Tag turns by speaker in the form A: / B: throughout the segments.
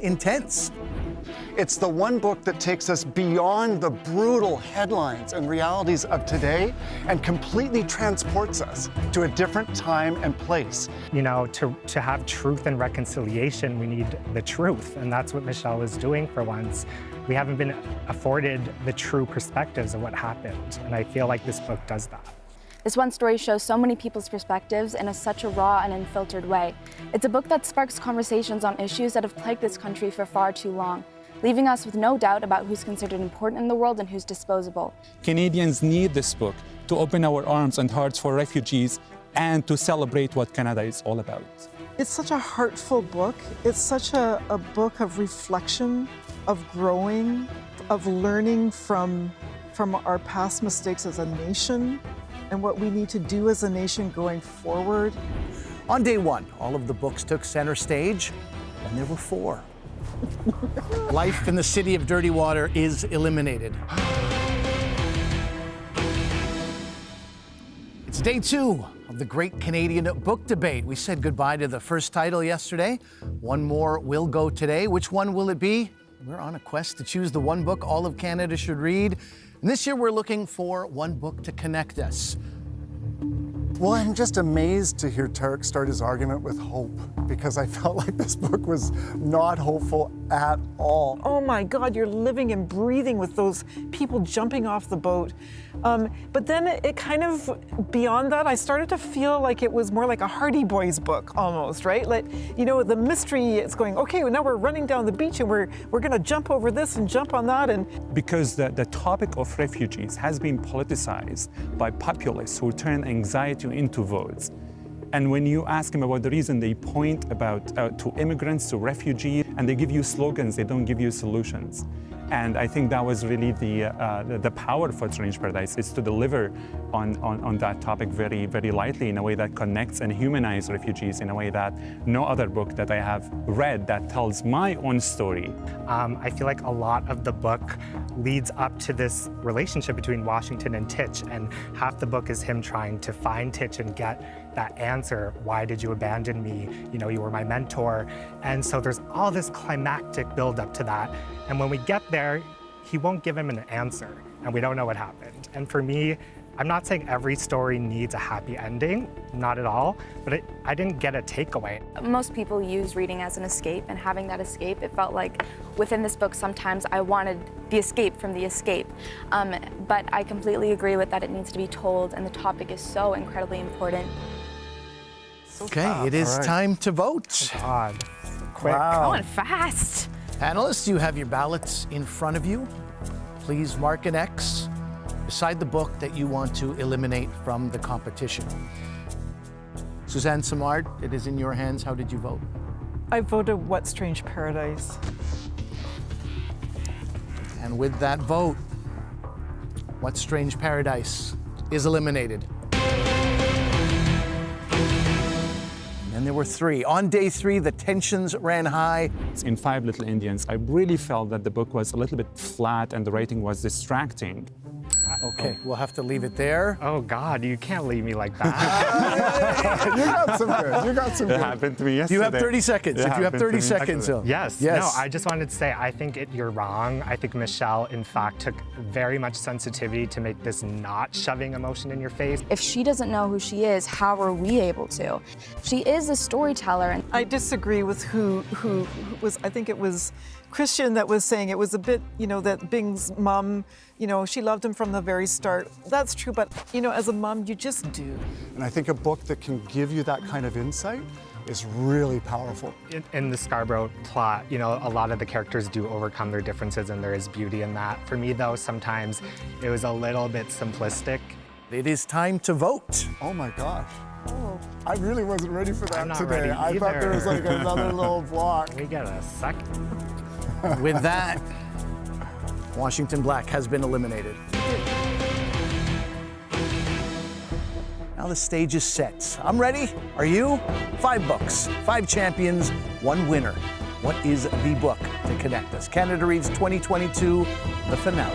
A: intense.
B: It's the one book that takes us beyond the brutal headlines and realities of today and completely transports us to a different time and place.
C: You know, to have truth and reconciliation, we need the truth, and that's what Michelle is doing for once. We haven't been afforded the true perspectives of what happened, and I feel like this book does that.
D: This one story shows so many people's perspectives in such a raw and unfiltered way. It's a book that sparks conversations on issues that have plagued this country for far too long, leaving us with no doubt about who's considered important in the world and who's disposable.
E: Canadians need this book to open our arms and hearts for refugees and to celebrate what Canada is all about.
F: It's such a heartful book. It's such a book of reflection, of growing, of learning from our past mistakes as a nation and what we need to do as a nation going forward.
A: On day one, all of the books took center stage, and there were 4. Life in the city of Dirty Water is eliminated. It's day 2 of the Great Canadian Book Debate. We said goodbye to the first title yesterday. One more will go today. Which one will it be? We're on a quest to choose the one book all of Canada should read. And this year we're looking for one book to connect us.
B: Well, I'm just amazed to hear Tarek start his argument with hope, because I felt like this book was not hopeful at all.
F: Oh my God, you're living and breathing with those people jumping off the boat. But then it kind of, beyond that, I started to feel like it was more like a Hardy Boys book almost, right? Like, you know, the mystery, it's going, okay, well, now we're running down the beach and we're gonna jump over this and jump on that. And
E: Because the topic of refugees has been politicized by populists who turn anxiety into votes. And when you ask them about the reason, they point about to immigrants, to refugees, and they give you slogans, they don't give you solutions. And I think that was really the power for Strange Paradise, is to deliver on that topic very, very lightly, in a way that connects and humanizes refugees in a way that no other book that I have read that tells my own story.
C: I feel like a lot of the book leads up to this relationship between Washington and Titch, and half the book is him trying to find Titch and get that answer. Why did you abandon me? You know, you were my mentor. And so there's all this climactic build up to that. And when we get there, he won't give him an answer, and we don't know what happened. And for me, I'm not saying every story needs a happy ending, not at all, but I didn't get a takeaway.
D: Most people use reading as an escape, and having that escape, it felt like within this book sometimes I wanted the escape from the escape. But I completely agree with that it needs to be told, and the topic is so incredibly important.
A: Okay, it is time to vote.
C: Oh God, quick.
B: Wow.
D: Going fast.
A: Panelists, you have your ballots in front of you. Please mark an X beside the book that you want to eliminate from the competition. Suzanne Simard, it is in your hands. How did you vote?
F: I voted What Strange Paradise.
A: And with that vote, What Strange Paradise is eliminated. And there were 3. On day 3, the tensions ran high.
E: In Five Little Indians, I really felt that the book was a little bit flat and the writing was distracting.
A: Okay, we'll have to leave it there.
C: Oh God, you can't leave me like that.
B: You got some good. You got some
E: It
B: good.
E: happened to me yesterday.
A: You have 30 seconds. If you have 30 seconds,
C: Yes.
A: Yes.
C: No, I just wanted to say, I think you're wrong. I think Michelle, in fact, took very much sensitivity to make this not shoving emotion in your face.
D: If she doesn't know who she is, how are we able to? She is a storyteller. And
F: I disagree with who was, I think it was Christian that was saying it was a bit, you know, that Bing's mom, you know, she loved him from the very start. That's true, but, you know, as a mom, you just do.
B: And I think a book that can give you that kind of insight is really powerful.
C: In the Scarborough plot, you know, a lot of the characters do overcome their differences, and there is beauty in that. For me, though, sometimes it was a little bit simplistic.
A: It is time to vote.
B: Oh my gosh. Oh, I really wasn't ready for that
C: I'm not
B: today.
C: ready
B: I thought there was like
C: either.
B: another little block.
C: We get a second.
A: With that, Washington Black has been eliminated. Now the stage is set. I'm ready. Are you? 5 books, 5 champions, 1 winner. What is the book to connect us? Canada Reads 2022, the finale.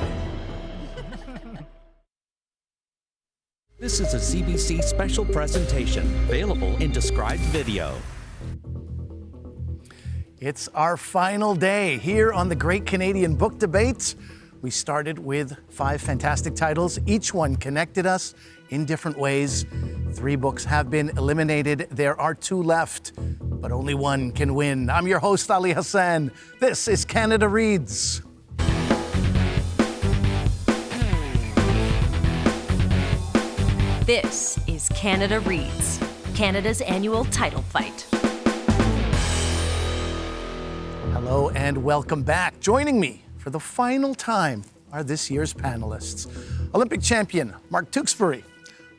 G: This is a CBC special presentation, available in described video.
A: It's our final day here on the Great Canadian Book Debate. We started with 5 fantastic titles. Each one connected us in different ways. 3 books have been eliminated. There are 2 left, but only one can win. I'm your host, Ali Hassan. This is Canada Reads.
H: This is Canada Reads, Canada's annual title fight.
A: Hello and welcome back. Joining me for the final time are this year's panelists. Olympic champion Mark Tewksbury,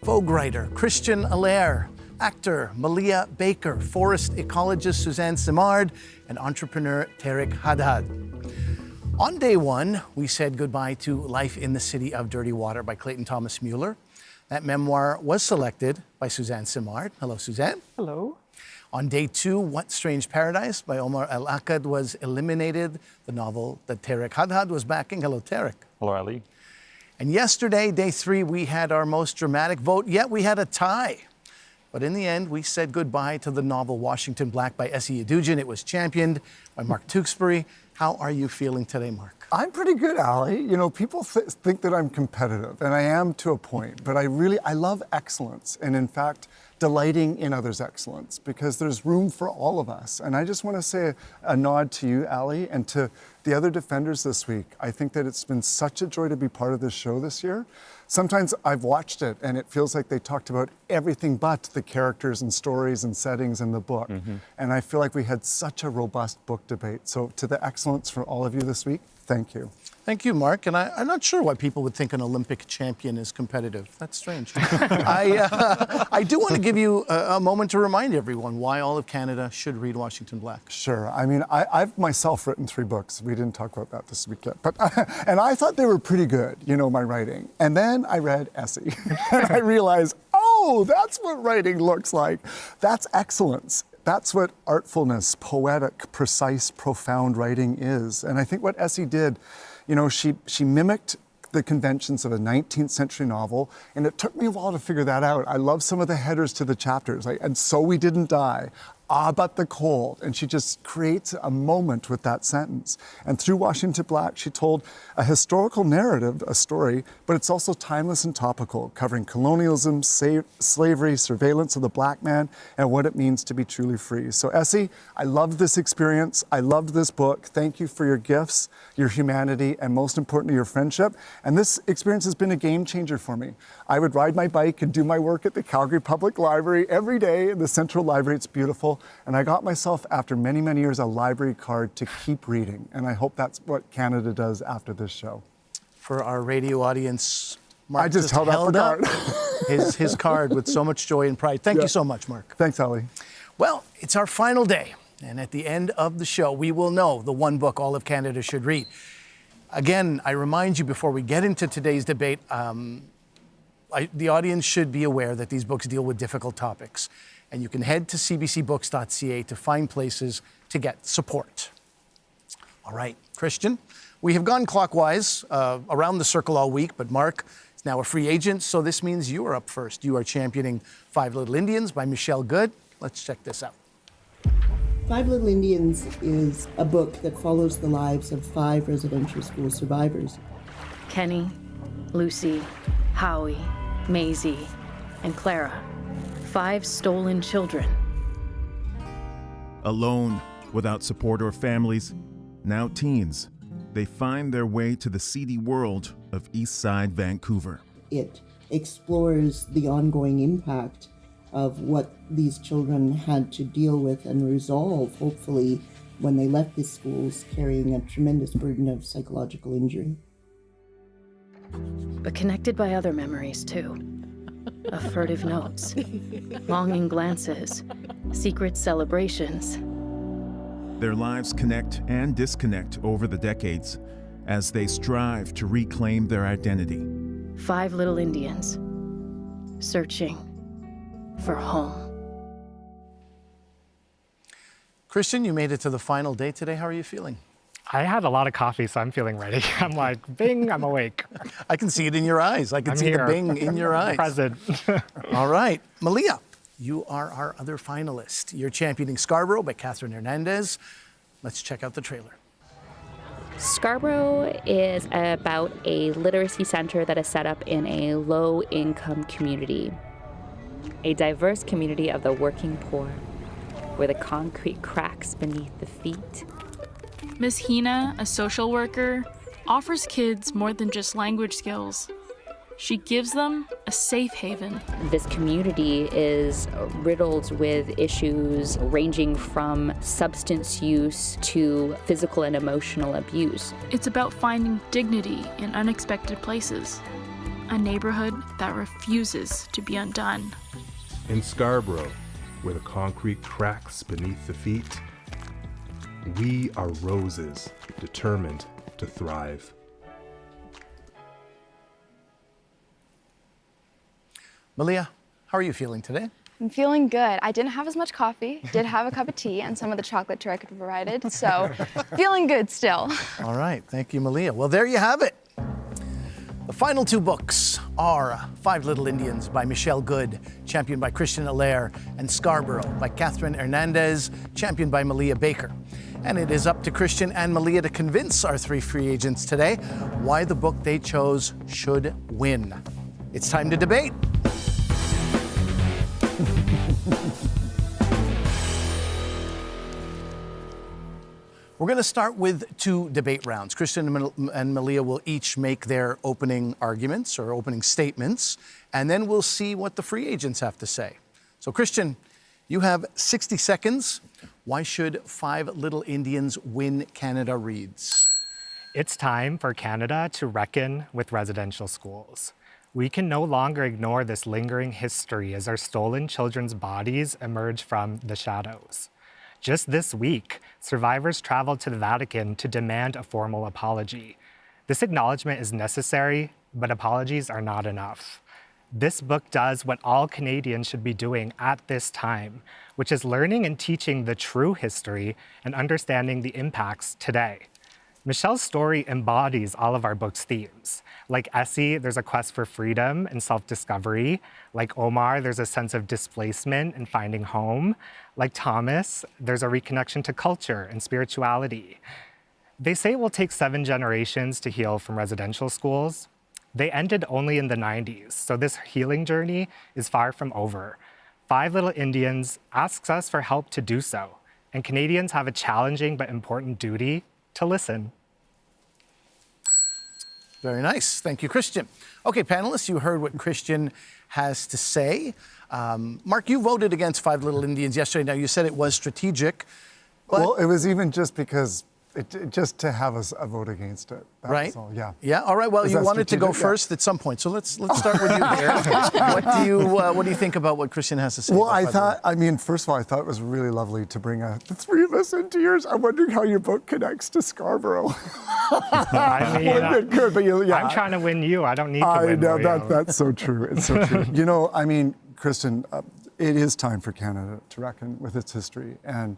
A: Vogue writer Christian Allaire, actor Malia Baker, forest ecologist Suzanne Simard, and entrepreneur Tarek Haddad. On day 1, we said goodbye to Life in the City of Dirty Water by Clayton Thomas Mueller. That memoir was selected by Suzanne Simard. Hello, Suzanne.
F: Hello.
A: On day 2, What Strange Paradise by Omar El-Akkad was eliminated, the novel that Tarek Haddad was backing. Hello, Tarek.
E: Hello, Ali.
A: And yesterday, day 3, we had our most dramatic vote, yet we had a tie. But in the end, we said goodbye to the novel Washington Black by Essie Yadujian. It was championed by Mark Tewksbury. How are you feeling today, Mark?
B: I'm pretty good, Ali. You know, people think that I'm competitive, and I am to a point, but I love excellence, and in fact, delighting in others' excellence, because there's room for all of us. And I just want to say a nod to you, Ali, and to the other defenders this week. I think that it's been such a joy to be part of this show this year. Sometimes I've watched it and it feels like they talked about everything but the characters and stories and settings in the book. And I feel like we had such a robust book debate. So to the excellence for all of you this week, thank you.
A: Thank you, Mark. And I'm not sure why people would think an Olympic champion is competitive. That's strange. I do want to give you a moment to remind everyone why all of Canada should read Washington Black.
B: Sure. I mean, I've myself written 3 books. We didn't talk about that this week yet. But, and I thought they were pretty good, you know, my writing. And then I read Essie. And I realized, oh, that's what writing looks like. That's excellence. That's what artfulness, poetic, precise, profound writing is. And I think what Essie did, you know, she mimicked the conventions of a 19th century novel, and it took me a while to figure that out. I love some of the headers to the chapters, like, and so we didn't die. Ah, but the cold. And she just creates a moment with that sentence. And through Washington Black, she told a historical narrative, a story, but it's also timeless and topical, covering colonialism, slavery, surveillance of the black man, and what it means to be truly free. So Essie, I loved this experience. I loved this book. Thank you for your gifts, your humanity, and most importantly, your friendship. And this experience has been a game changer for me. I would ride my bike and do my work at the Calgary Public Library every day in the Central Library. It's beautiful. And I got myself, after many, many years, a library card to keep reading. And I hope that's what Canada does after this show.
A: For our radio audience, Mark
B: I just held up the card.
A: his card with so much joy and pride. Thank you so much, Mark.
B: Thanks, Ali.
A: Well, it's our final day. And at the end of the show, we will know the one book all of Canada should read. Again, I remind you before we get into today's debate, the audience should be aware that these books deal with difficult topics. And you can head to cbcbooks.ca to find places to get support. All right, Christian, we have gone clockwise around the circle all week, but Mark is now a free agent, so this means you are up first. You are championing 5 Little Indians by Michelle Good. Let's check this out.
I: 5 Little Indians is a book that follows the lives of 5 residential school survivors.
J: Kenny, Lucy, Howie, Maisie, and Clara. 5 stolen children.
K: Alone, without support or families, now teens, they find their way to the seedy world of East Side Vancouver.
I: It explores the ongoing impact of what these children had to deal with and resolve, hopefully, when they left the schools carrying a tremendous burden of psychological injury.
J: But connected by other memories, too. Of furtive notes, longing glances, secret celebrations.
K: Their lives connect and disconnect over the decades as they strive to reclaim their identity.
J: 5 Little Indians, searching for home.
A: Christian, you made it to the final day today. How are you feeling?
C: I had a lot of coffee, so I'm feeling ready. I'm like, bing, I'm awake.
A: I can see it in your eyes. I can see the bing in your eyes.
C: Present.
A: All right. Malia, you are our other finalist. You're championing Scarborough by Catherine Hernandez. Let's check out the trailer.
L: Scarborough is about a literacy center that is set up in a low-income community, a diverse community of the working poor, where the concrete cracks beneath the feet.
M: Miss Hina, a social worker, offers kids more than just language skills. She gives them a safe haven.
L: This community is riddled with issues ranging from substance use to physical and emotional abuse.
M: It's about finding dignity in unexpected places, a neighborhood that refuses to be undone.
N: In Scarborough, where the concrete cracks beneath the feet, we are roses determined to thrive.
A: Malia, how are you feeling today?
D: I'm feeling good. I didn't have as much coffee, did have a cup of tea and some of the chocolate Tarek had provided, so feeling good still.
A: All right, thank you, Malia. Well, there you have it. The final two books are Five Little Indians by Michelle Good, championed by Christian Allaire, and Scarborough by Catherine Hernandez, championed by Malia Baker. And it is up to Christian and Malia to convince our three free agents today why the book they chose should win. It's time to debate. We're going to start with two debate rounds. Christian and Malia will each make their opening arguments or opening statements, and then we'll see what the free agents have to say. So, Christian, you have 60 seconds. Why should Five Little Indians win Canada Reads?
C: It's time for Canada to reckon with residential schools. We can no longer ignore this lingering history as our stolen children's bodies emerge from the shadows. Just this week, survivors traveled to the Vatican to demand a formal apology. This acknowledgement is necessary, but apologies are not enough. This book does what all Canadians should be doing at this time, which is learning and teaching the true history and understanding the impacts today. Michelle's story embodies all of our book's themes. Like Essie, there's a quest for freedom and self-discovery. Like Omar, there's a sense of displacement and finding home. Like Thomas, there's a reconnection to culture and spirituality. They say it will take 7 generations to heal from residential schools. They ended only in the 90s, so this healing journey is far from over. Five Little Indians asks us for help to do so, and Canadians have a challenging but important duty to listen.
A: Very nice. Thank you, Christian. Okay, panelists, you heard what Christian has to say. Mark, you voted against Five Little Indians yesterday. Now, you said it was strategic. But
B: well, it was even just because, just to have a vote against it. That
A: right?
B: was all, yeah.
A: Yeah, all right. Well,
B: Is
A: you
B: that
A: wanted to go
B: strategic? Yeah.
A: first at some point. So let's start with you here. What do you think about what Christian has to say?
B: Well,
A: about
B: I mean, first of all, I thought it was really lovely to bring the three of us into yours. I'm wondering how your book connects to Scarborough.
C: I mean,
B: good, but yeah.
C: I'm trying to win you. I don't need to
B: I
C: win
B: know,
C: Mario.
B: that's so true. It's so true. You know, I mean, Kristen, it is time for Canada to reckon with its history. And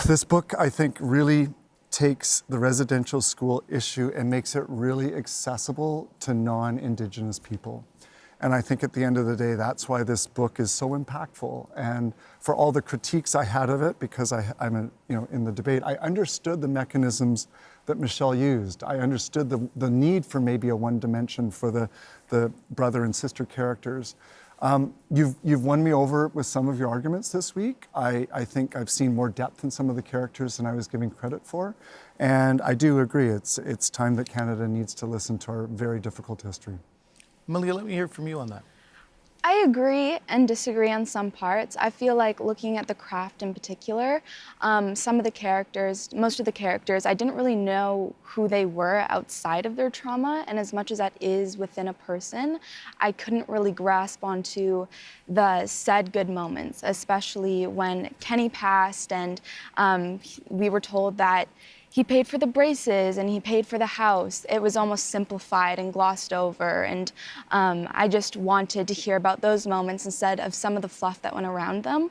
B: this book, I think, really takes the residential school issue and makes it really accessible to non-Indigenous people. And I think at the end of the day, that's why this book is so impactful. And for all the critiques I had of it, because I'm in the debate, I understood the mechanisms that Michelle used. I understood the need for maybe a one dimension for the brother and sister characters. You've won me over with some of your arguments this week. I think I've seen more depth in some of the characters than I was giving credit for. And I do agree, it's time that Canada needs to listen to our very difficult history.
A: Malia, let me hear from you on that.
D: I agree and disagree on some parts. I feel like looking at the craft in particular, most of the characters, I didn't really know who they were outside of their trauma, and as much as that is within a person, I couldn't really grasp onto the sad good moments, especially when Kenny passed and we were told that he paid for the braces and he paid for the house. It was almost simplified and glossed over. And I just wanted to hear about those moments instead of some of the fluff that went around them.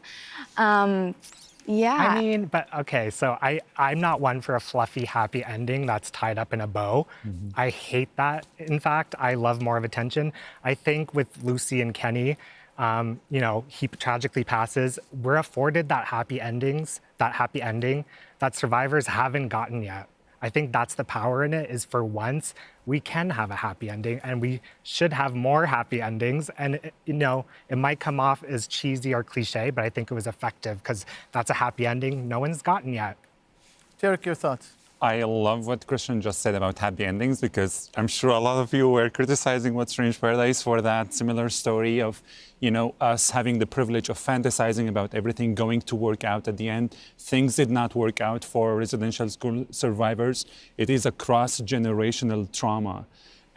D: Yeah.
C: I mean, but okay, so I'm not one for a fluffy, happy ending that's tied up in a bow. Mm-hmm. I hate that, in fact. I love more of a tension. I think with Lucy and Kenny, He tragically passes. We're afforded that happy ending that survivors haven't gotten yet. I think that's the power in it, is for once we can have a happy ending, and we should have more happy endings. And it might come off as cheesy or cliche, but I think it was effective because that's a happy ending no one's gotten yet.
A: Derek, your thoughts?
E: I love what Christian just said about happy endings, because I'm sure a lot of you were criticizing What Strange Paradise for that similar story of, us having the privilege of fantasizing about everything going to work out at the end. Things did not work out for residential school survivors. It is a cross-generational trauma.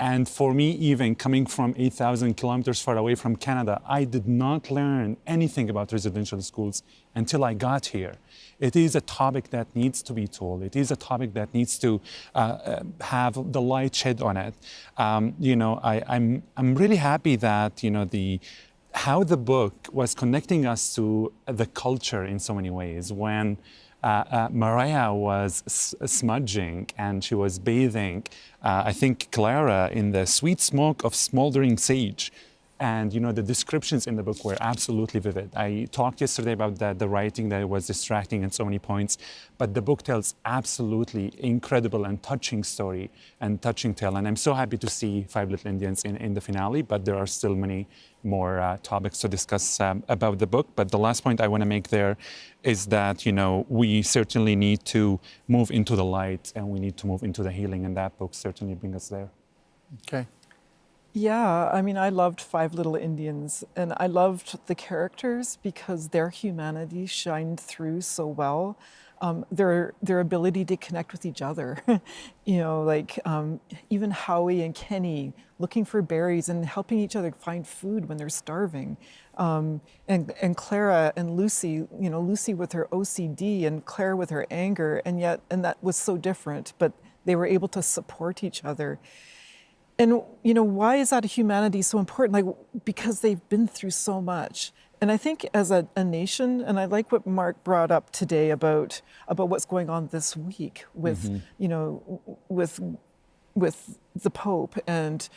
E: And for me, even coming from 8,000 kilometers far away from Canada, I did not learn anything about residential schools until I got here. It is a topic that needs to be told. It is a topic that needs to have the light shed on it. I'm really happy that how the book was connecting us to the culture in so many ways. When Mariah was smudging and she was bathing, I think Clara, in the sweet smoke of smoldering sage. And the descriptions in the book were absolutely vivid. I talked yesterday about the writing, that it was distracting in so many points, but the book tells absolutely incredible and touching story and touching tale. And I'm so happy to see Five Little Indians in the finale, but there are still many more topics to discuss about the book. But the last point I want to make there is that, we certainly need to move into the light, and we need to move into the healing, and that book certainly brings us there.
A: Okay.
F: Yeah, I loved Five Little Indians, and I loved the characters because their humanity shined through so well. Their ability to connect with each other, even Howie and Kenny looking for berries and helping each other find food when they're starving, and Clara and Lucy, Lucy with her OCD and Claire with her anger, and that was so different, but they were able to support each other. And, why is that humanity so important? Because they've been through so much. And I think as a nation, and I like what Mark brought up today about what's going on this week with, with the Pope and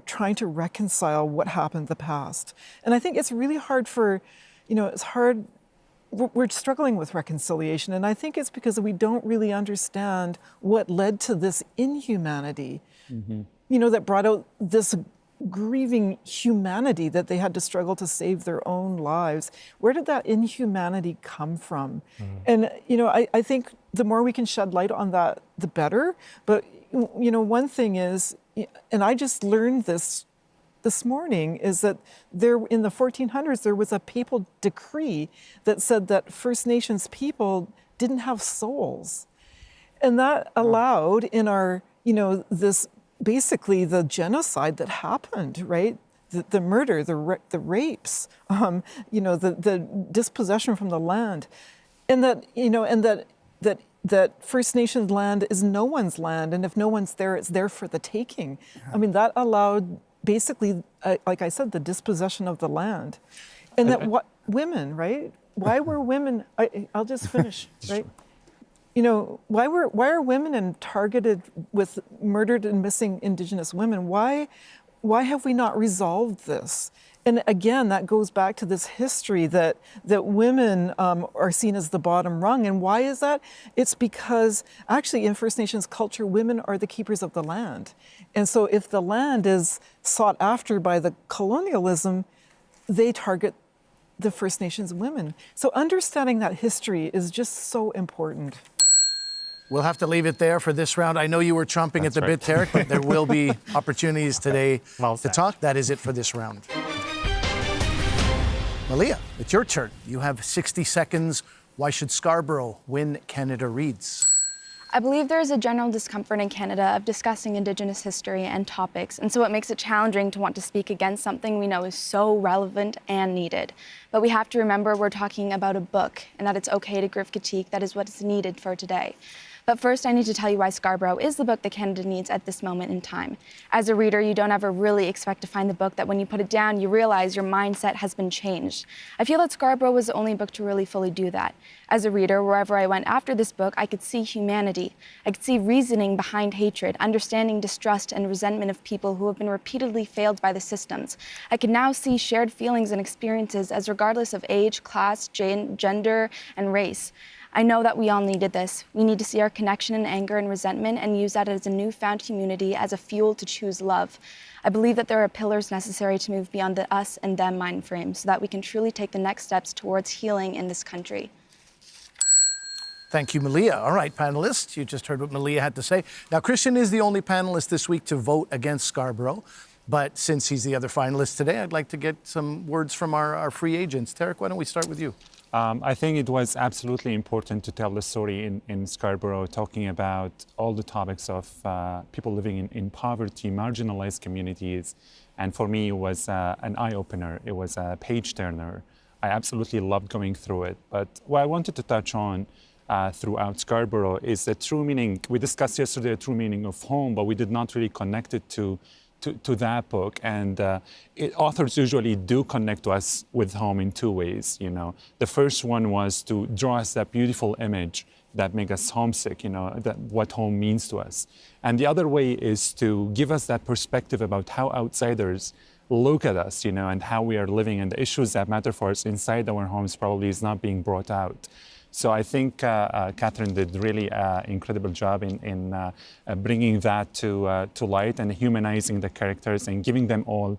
F: trying to reconcile what happened in the past. And I think it's really hard we're struggling with reconciliation. And I think it's because we don't really understand what led to this inhumanity. That brought out this grieving humanity that they had to struggle to save their own lives. Where did that inhumanity come from? And, I think the more we can shed light on that, the better. But, one thing is, and I just learned this morning, is that there in the 1400s, there was a papal decree that said that First Nations people didn't have souls. And that allowed in our, this basically the genocide that happened, right? The murder, the rapes, the dispossession from the land, and that First Nations land is no one's land, and if no one's there, it's there for the taking. That allowed basically, like I said, the dispossession of the land, and women, right? Why were women? I'll just finish, right? Why are women targeted with murdered and missing Indigenous women? Why have we not resolved this? And again, that goes back to this history that women are seen as the bottom rung. And why is that? It's because actually in First Nations culture, women are the keepers of the land. And so if the land is sought after by the colonialism, they target the First Nations women. So understanding that history is just so important.
A: We'll have to leave it there for this round. I know you were chomping at the bit, Tarek, but there will be opportunities today to talk. That is it for this round. Malia, it's your turn. You have 60 seconds. Why should Scarborough win Canada Reads?
D: I believe there is a general discomfort in Canada of discussing Indigenous history and topics, and so it makes it challenging to want to speak against something we know is so relevant and needed. But we have to remember we're talking about a book, and that it's okay to give critique. That is what is needed for today. But first, I need to tell you why Scarborough is the book that Canada needs at this moment in time. As a reader, you don't ever really expect to find the book that when you put it down, you realize your mindset has been changed. I feel that Scarborough was the only book to really fully do that. As a reader, wherever I went after this book, I could see humanity. I could see reasoning behind hatred, understanding distrust and resentment of people who have been repeatedly failed by the systems. I could now see shared feelings and experiences as regardless of age, class, gender, and race. I know that we all needed this. We need to see our connection in anger and resentment and use that as a newfound community as a fuel to choose love. I believe that there are pillars necessary to move beyond the us and them mind frame so that we can truly take the next steps towards healing in this country.
A: Thank you, Malia. All right, panelists, you just heard what Malia had to say. Now, Christian is the only panelist this week to vote against Scarborough, but since he's the other finalist today, I'd like to get some words from our free agents. Tarek, why don't we start with you?
E: I think it was absolutely important to tell the story in Scarborough, talking about all the topics of people living in poverty, marginalized communities. And for me, it was an eye-opener. It was a page-turner. I absolutely loved going through it. But what I wanted to touch on throughout Scarborough is the true meaning. We discussed yesterday the true meaning of home, but we did not really connect it to that book. And authors usually do connect to us with home in two ways, you know. The first one was to draw us that beautiful image that makes us homesick, you know, that what home means to us. And the other way is to give us that perspective about how outsiders look at us, you know, and how we are living, and the issues that matter for us inside our homes probably is not being brought out. So I think Catherine did really incredible job in bringing that to light and humanizing the characters and giving them all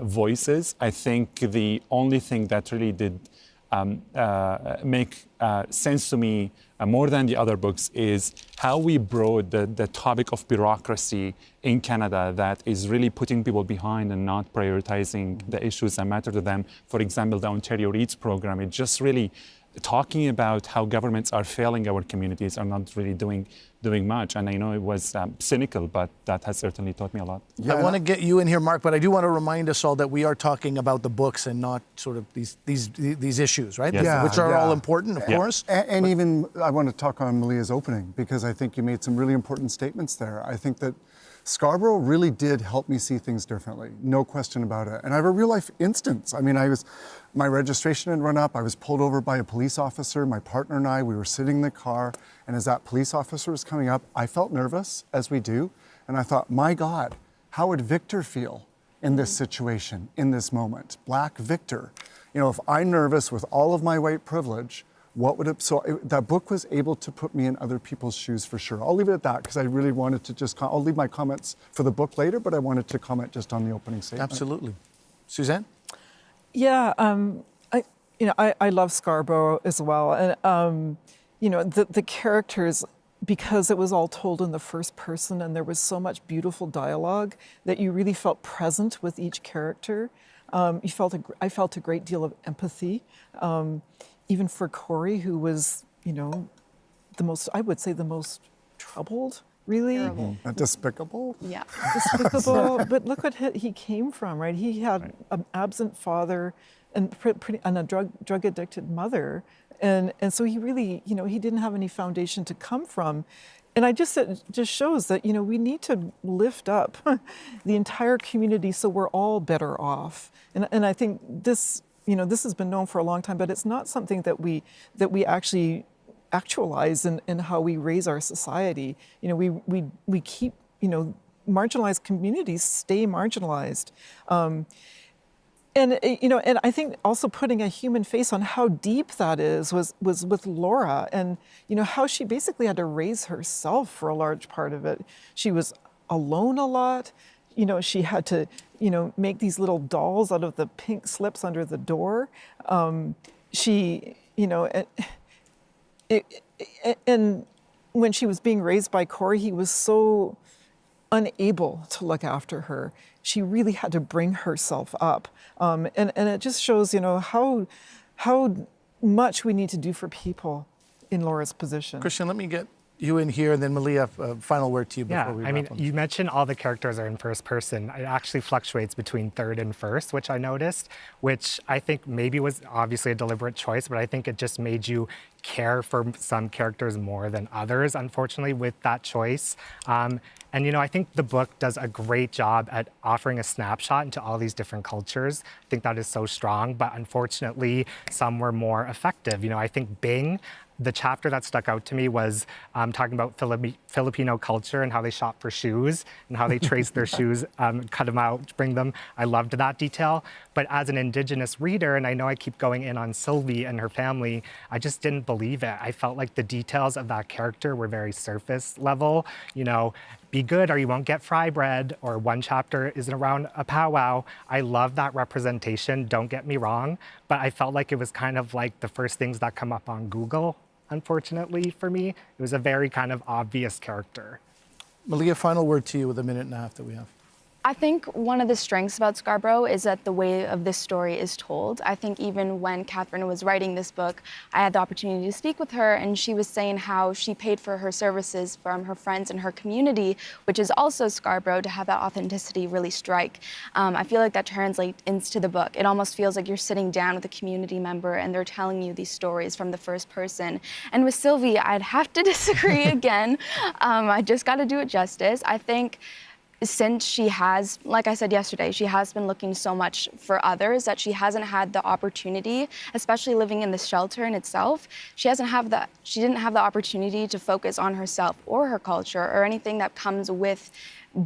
E: voices. I think the only thing that really did make sense to me more than the other books is how we brought the topic of bureaucracy in Canada that is really putting people behind and not prioritizing the issues that matter to them. For example, the Ontario Reads program, it just really talking about how governments are failing our communities, are not really doing much. And I know it was cynical, but that has certainly taught me a lot.
A: Yeah, I want to get you in here, Mark, but I do want to remind us all that we are talking about the books and not sort of these issues, right?
E: Yes.
B: Yeah,
A: which are all important, of course.
B: And even I want to talk on Malia's opening, because I think you made some really important statements there. I think that Scarborough really did help me see things differently, no question about it. And I have a real life instance. I mean, my registration had run up, I was pulled over by a police officer, my partner and I, we were sitting in the car, and as that police officer was coming up, I felt nervous, as we do, and I thought, my God, how would Victor feel in this situation, in this moment? Black Victor. You know, if I'm nervous with all of my white privilege, what would it, that book was able to put me in other people's shoes for sure. I'll leave it at that because I really wanted to just, I'll leave my comments for the book later, but I wanted to comment just on the opening statement.
A: Absolutely. Suzanne?
F: Yeah, I love Scarborough as well. And, you know, the characters, because it was all told in the first person and there was so much beautiful dialogue that you really felt present with each character. I felt a great deal of empathy. Even for Corey, who was, you know, I would say the most troubled, really.
D: Terrible.
B: Despicable?
D: Yeah.
F: Despicable, but look what he came from, right? He had an absent father and a drug-addicted mother. And so he really, you know, he didn't have any foundation to come from. And it just shows that, you know, we need to lift up the entire community so we're all better off. And I think this, you know, this has been known for a long time, but it's not something that we actually actualize in how we raise our society. You know, we keep, you know, marginalized communities stay marginalized. And you know, and I think also putting a human face on how deep that is was with Laura, and you know how she basically had to raise herself for a large part of it. She was alone a lot. You know, she had to, you know, make these little dolls out of the pink slips under the door. She, you know, and when she was being raised by Corey, he was so unable to look after her. She really had to bring herself up. And it just shows, you know, how much we need to do for people in Laura's position.
A: Christian, let me get you in here, and then Malia, final word to you before
C: Yeah,
A: we
C: I
A: wrap
C: mean,
A: up.
C: you mentioned all the characters are in first person. It actually fluctuates between third and first, which I noticed, which I think maybe was obviously a deliberate choice, but I think it just made you care for some characters more than others, unfortunately, with that choice. And you know, I think the book does a great job at offering a snapshot into all these different cultures. I think that is so strong, but unfortunately, some were more effective. You know, I think Bing, the chapter that stuck out to me was talking about Filipino culture and how they shop for shoes and how they trace their shoes, cut them out, bring them. I loved that detail. But as an Indigenous reader, and I know I keep going in on Sylvie and her family, I just didn't believe it. I felt like the details of that character were very surface level. You know, be good or you won't get fry bread, or one chapter is around a powwow. I love that representation, don't get me wrong, but I felt like it was kind of like the first things that come up on Google, unfortunately for me. It was a very kind of obvious character.
A: Malia, final word to you with a minute and a half that we have.
D: I think one of the strengths about Scarborough is that the way of this story is told. I think even when Catherine was writing this book, I had the opportunity to speak with her, and she was saying how she paid for her services from her friends and her community, which is also Scarborough, to have that authenticity really strike. I feel like that translates into the book. It almost feels like you're sitting down with a community member and they're telling you these stories from the first person. And with Sylvie, I'd have to disagree again. I just got to do it justice. I think since she has, like I said yesterday, she has been looking so much for others that she hasn't had the opportunity, especially living in this shelter in itself, she didn't have the opportunity to focus on herself or her culture or anything that comes with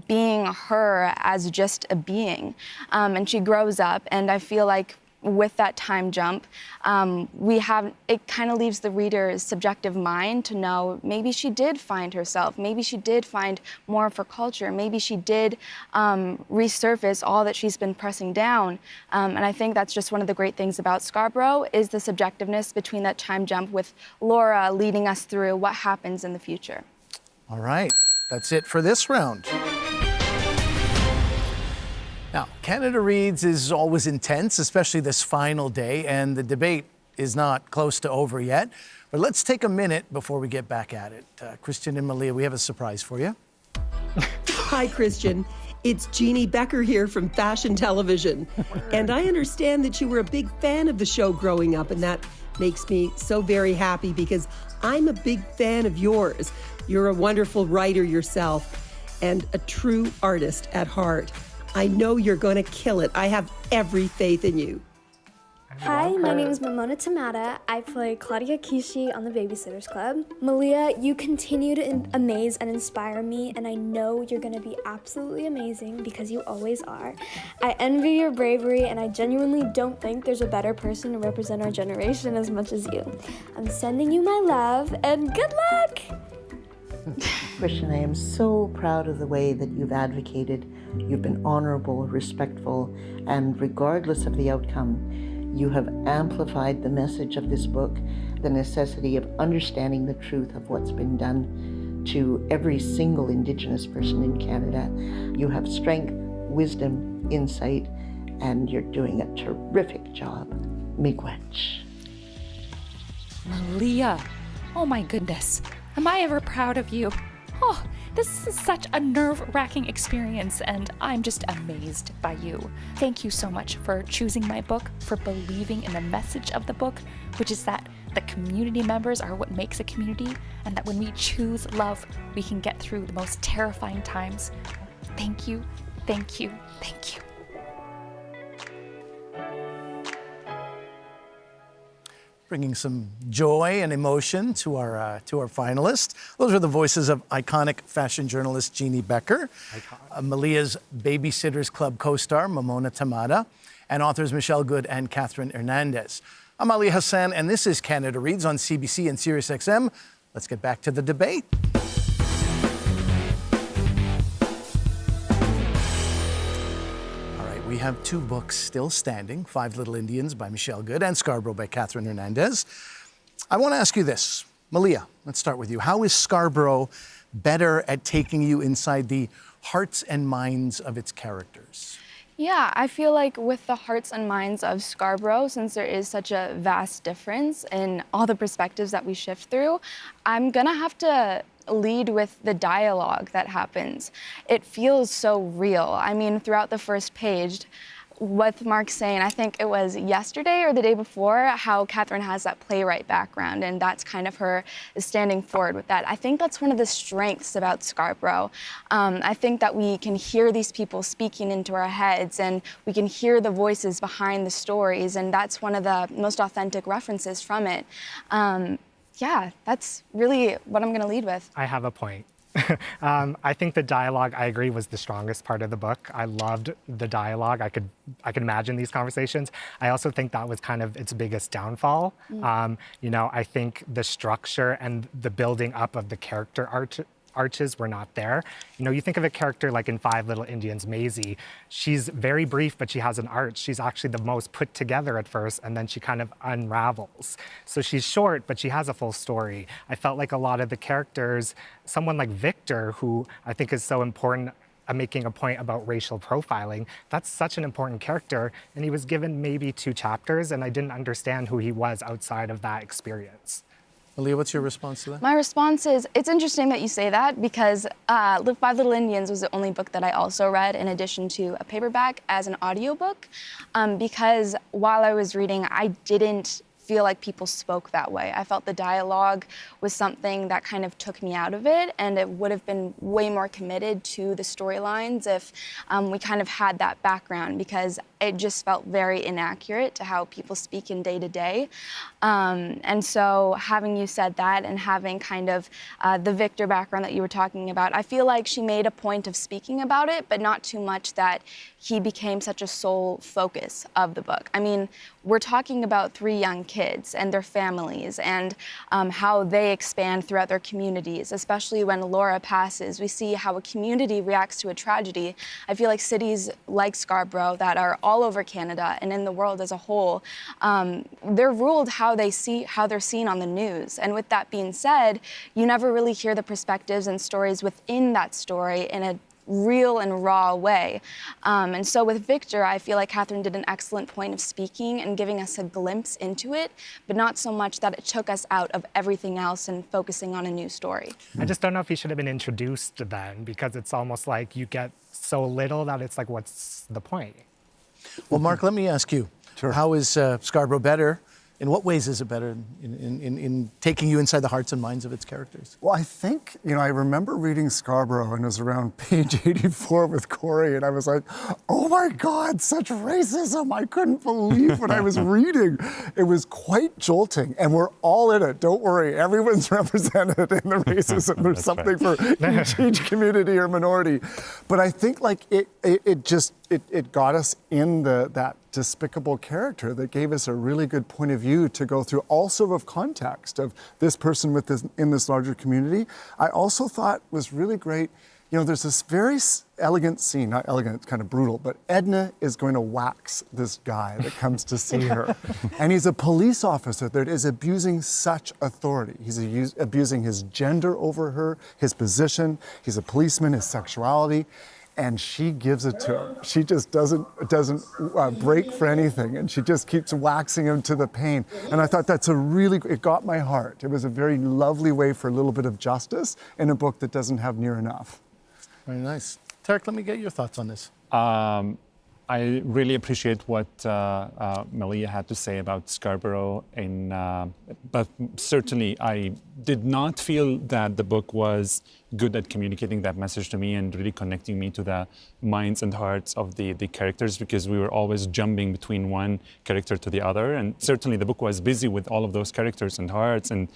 D: being her as just a being. And she grows up, and I feel like with that time jump, it kind of leaves the reader's subjective mind to know maybe she did find herself, maybe she did find more of her culture, maybe she did resurface all that she's been pressing down. And I think that's just one of the great things about Scarborough is the subjectiveness between that time jump with Laura leading us through what happens in the future.
A: All right, that's it for this round. Now, Canada Reads is always intense, especially this final day, and the debate is not close to over yet. But let's take a minute before we get back at it. Christian and Malia, we have a surprise for you.
O: Hi, Christian. It's Jeannie Becker here from Fashion Television. And I understand that you were a big fan of the show growing up, and that makes me so very happy because I'm a big fan of yours. You're a wonderful writer yourself and a true artist at heart. I know you're going to kill it. I have every faith in you.
P: Hi, my name is Momona Tamata. I play Claudia Kishi on the Babysitters Club. Malia, you continue to amaze and inspire me, and I know you're going to be absolutely amazing because you always are. I envy your bravery, and I genuinely don't think there's a better person to represent our generation as much as you. I'm sending you my love, and good luck!
I: Christian, I am so proud of the way that you've advocated. You've been honorable, respectful, and regardless of the outcome, you have amplified the message of this book, the necessity of understanding the truth of what's been done to every single Indigenous person in Canada. You have strength, wisdom, insight, and you're doing a terrific job. Miigwech.
L: Malia, oh my goodness. Am I ever proud of you? Oh, this is such a nerve-wracking experience, and I'm just amazed by you. Thank you so much for choosing my book, for believing in the message of the book, which is that the community members are what makes a community, and that when we choose love, we can get through the most terrifying times. Thank you, thank you, thank you.
A: Bringing some joy and emotion to our finalists. Those are the voices of iconic fashion journalist Jeannie Becker, Malia's Babysitters Club co-star Momona Tamata, and authors Michelle Good and Catherine Hernandez. I'm Ali Hassan, and this is Canada Reads on CBC and SiriusXM. Let's get back to the debate. We have two books still standing, Five Little Indians by Michelle Good and Scarborough by Catherine Hernandez. I want to ask you this. Malia, let's start with you. How is Scarborough better at taking you inside the hearts and minds of its characters?
D: Yeah, I feel like with the hearts and minds of Scarborough, since there is such a vast difference in all the perspectives that we shift through, I'm gonna have to lead with the dialogue that happens. It feels so real. I mean, throughout the first page, with Mark saying, I think it was yesterday or the day before, how Catherine has that playwright background, and that's kind of her standing forward with that. I think that's one of the strengths about Scarborough. I think that we can hear these people speaking into our heads, and we can hear the voices behind the stories, and that's one of the most authentic references from it. Yeah, that's really what I'm going to lead with.
C: I have a point. I think the dialogue, I agree, was the strongest part of the book. I loved the dialogue. I could imagine these conversations. I also think that was kind of its biggest downfall. You know, I think the structure and the building up of the character arches were not there. You know, you think of a character like in Five Little Indians, Maisie. She's very brief, but she has an arch. She's actually the most put together at first, and then she kind of unravels. So she's short, but she has a full story. I felt like a lot of the characters, someone like Victor, who I think is so important, making a point about racial profiling, that's such an important character, and he was given maybe 2 chapters, and I didn't understand who he was outside of that experience.
A: Aaliyah, what's your response to that?
D: My response is, it's interesting that you say that because Five Little Indians was the only book that I also read in addition to a paperback as an audiobook, because while I was reading, I didn't feel like people spoke that way. I felt the dialogue was something that kind of took me out of it, and it would have been way more committed to the storylines if we kind of had that background, because it just felt very inaccurate to how people speak in day to day. And so having you said that and having kind of the Victor background that you were talking about, I feel like she made a point of speaking about it, but not too much that he became such a sole focus of the book. I mean, we're talking about 3 young kids and their families and how they expand throughout their communities, especially when Laura passes. We see how a community reacts to a tragedy. I feel like cities like Scarborough that are all over Canada and in the world as a whole, they're ruled how they're seen on the news. And with that being said, you never really hear the perspectives and stories within that story in a real and raw way. And so with Victor, I feel like Catherine did an excellent point of speaking and giving us a glimpse into it, but not so much that it took us out of everything else and focusing on a new story.
C: I just don't know if he should have been introduced then, because it's almost like you get so little that it's like, what's the point?
A: Well, Mark, let me ask you, how is Scarborough better? In what ways is it better in taking you inside the hearts and minds of its characters?
B: Well, I think, you know, I remember reading Scarborough, and it was around page 84 with Corey, and I was like, oh my God, such racism. I couldn't believe what I was reading. It was quite jolting, and we're all in it. Don't worry, everyone's represented in the racism. There's something for each community or minority. But I think like it got us in that despicable character that gave us a really good point of view to go through all sort of context of this person in this larger community. I also thought was really great, you know, there's this very elegant scene, not elegant, it's kind of brutal, but Edna is going to wax this guy that comes to see her. And he's a police officer that is abusing such authority. He's abusing his gender over her, his position, he's a policeman, his sexuality. And she gives it to him. She just doesn't break for anything, and she just keeps waxing him to the pain. And I thought it got my heart. It was a very lovely way for a little bit of justice in a book that doesn't have near enough.
A: Very nice. Tarek, let me get your thoughts on this.
E: I really appreciate what Malia had to say about Scarborough, but certainly I did not feel that the book was good at communicating that message to me and really connecting me to the minds and hearts of the characters, because we were always jumping between one character to the other. And certainly the book was busy with all of those characters and hearts and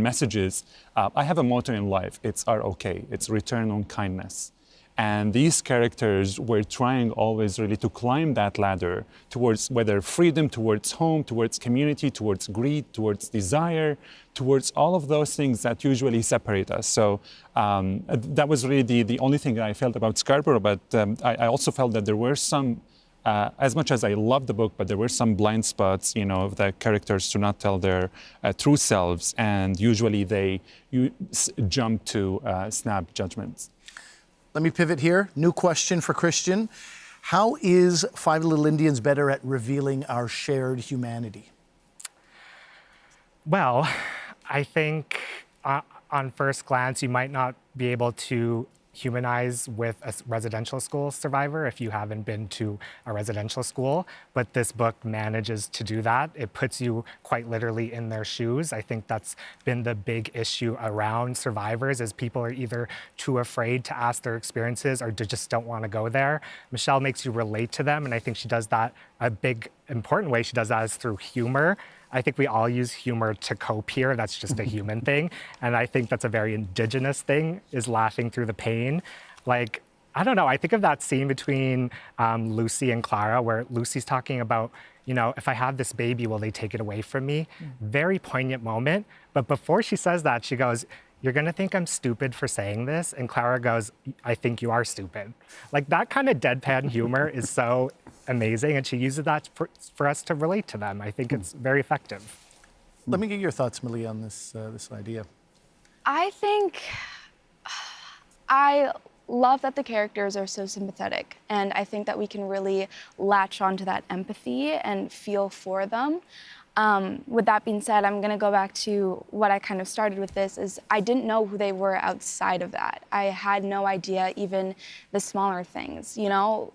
E: messages. I have a motto in life. It's ROK. It's return on kindness. And these characters were trying always really to climb that ladder towards whether freedom, towards home, towards community, towards greed, towards desire, towards all of those things that usually separate us. So that was really the only thing I felt about Scarborough. But I also felt that there were some, as much as I loved the book, but there were some blind spots, you know, of the characters to not tell their true selves. And usually you jump to snap judgments.
A: Let me pivot here. New question for Christian. How is Five Little Indians better at revealing our shared humanity?
C: Well, I think on first glance, you might not be able to humanize with a residential school survivor if you haven't been to a residential school, but this book manages to do that. It puts you quite literally in their shoes. I think that's been the big issue around survivors, is people are either too afraid to ask their experiences or just don't want to go there. Michelle makes you relate to them, and I think she does that. A big important way she does that is through humor. I think we all use humor to cope here. That's just a human thing. And I think that's a very Indigenous thing, is laughing through the pain. Like, I don't know, I think of that scene between Lucy and Clara, where Lucy's talking about, you know, if I have this baby, will they take it away from me? Very poignant moment. But before she says that, she goes, "You're gonna think I'm stupid for saying this." And Clara goes, "I think you are stupid." Like, that kind of deadpan humor is so amazing, and she uses that for us to relate to them. I think it's very effective.
A: Let me get your thoughts, Malia, on this idea.
D: I think I love that the characters are so sympathetic, and I think that we can really latch onto that empathy and feel for them. With that being said, I'm gonna go back to what I kind of started with this, is I didn't know who they were outside of that. I had no idea even the smaller things, you know?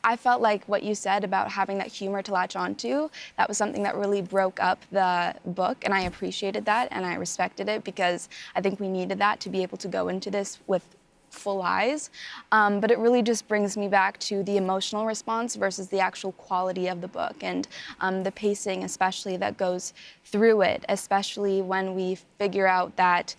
D: I felt like what you said about having that humor to latch onto, that was something that really broke up the book, and I appreciated that and I respected it, because I think we needed that to be able to go into this with full eyes. But it really just brings me back to the emotional response versus the actual quality of the book, and the pacing especially that goes through it, especially when we figure out that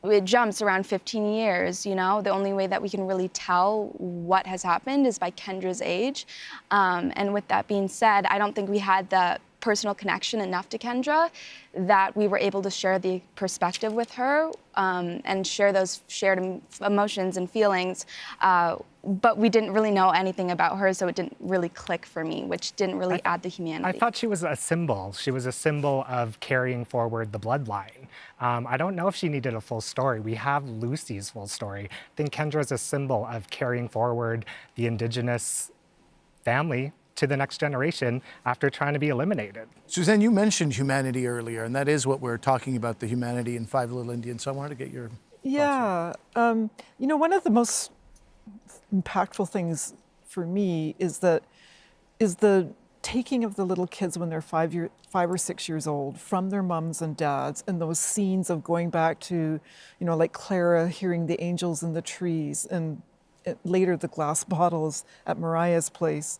D: it jumps around 15 years, you know? The only way that we can really tell what has happened is by Kendra's age. And with that being said, I don't think we had the personal connection enough to Kendra that we were able to share the perspective with her and share those shared emotions and feelings. But we didn't really know anything about her, so it didn't really click for me, which didn't really add the humanity.
C: I thought she was a symbol. She was a symbol of carrying forward the bloodline. I don't know if she needed a full story. We have Lucy's full story. I think Kendra's a symbol of carrying forward the Indigenous family to the next generation after trying to be eliminated.
A: Suzanne, you mentioned humanity earlier, and that is what we're talking about, the humanity in Five Little Indians. So I wanted to get your
F: Yeah, you know, one of the most impactful things for me is the taking of the little kids when they're 5 or 6 years old from their mums and dads, and those scenes of going back to, you know, like Clara hearing the angels in the trees, and later the glass bottles at Mariah's place.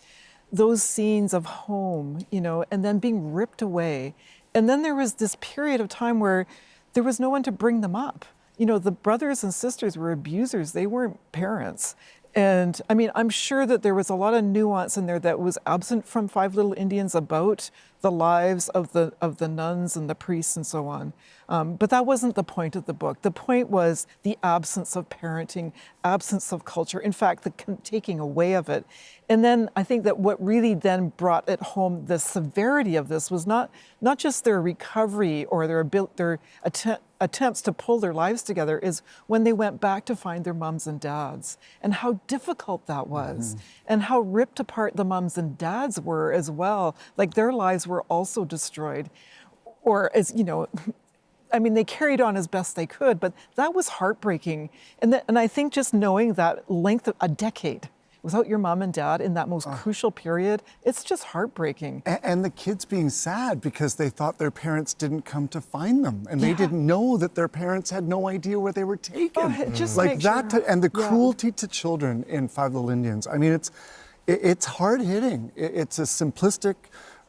F: Those scenes of home, you know, and then being ripped away. And then there was this period of time where there was no one to bring them up. You know, the brothers and sisters were abusers. They weren't parents. And I mean, I'm sure that there was a lot of nuance in there that was absent from Five Little Indians about the lives of the nuns and the priests and so on. But that wasn't the point of the book. The point was the absence of parenting, absence of culture, in fact, the taking away of it. And then I think that what really then brought it home, the severity of this, was not just their recovery or their attempts to pull their lives together, is when they went back to find their mums and dads, and how difficult that was, and how ripped apart the mums and dads were as well. Like, their lives were also destroyed, or, as you know, I mean, they carried on as best they could, but that was heartbreaking. And I think just knowing that length of a decade without your mom and dad in that most crucial period, it's just heartbreaking.
B: And the kids being sad because they thought their parents didn't come to find them, and they didn't know that their parents had no idea where they were taken.
F: It just
B: like
F: makes
B: that,
F: your-
B: and the cruelty to children in Five Little Indians. I mean, it's hard hitting. It's a simplistic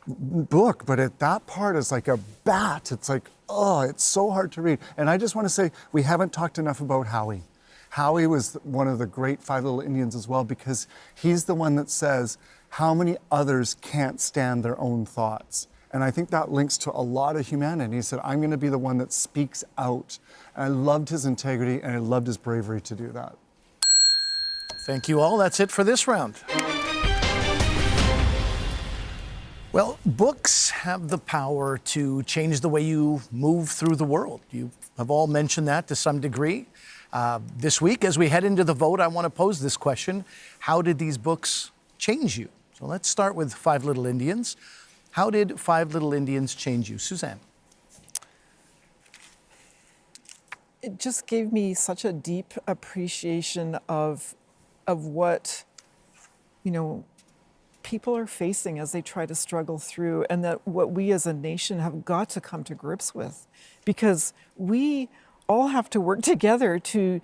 B: book, but that part is like a bat. It's like, oh, it's so hard to read. And I just want to say, we haven't talked enough about Howie. Howie was one of the great Five Little Indians as well, because he's the one that says how many others can't stand their own thoughts. And I think that links to a lot of humanity. He said, I'm going to be the one that speaks out. And I loved his integrity, and I loved his bravery to do that.
A: Thank you all. That's it for this round. Well, books have the power to change the way you move through the world. You have all mentioned that to some degree. This week, as we head into the vote, I want to pose this question. How did these books change you? So let's start with Five Little Indians. How did Five Little Indians change you? Suzanne.
F: it just gave me such a deep appreciation of what, people are facing as they try to struggle through, and that what we as a nation have got to come to grips with, because we all have to work together to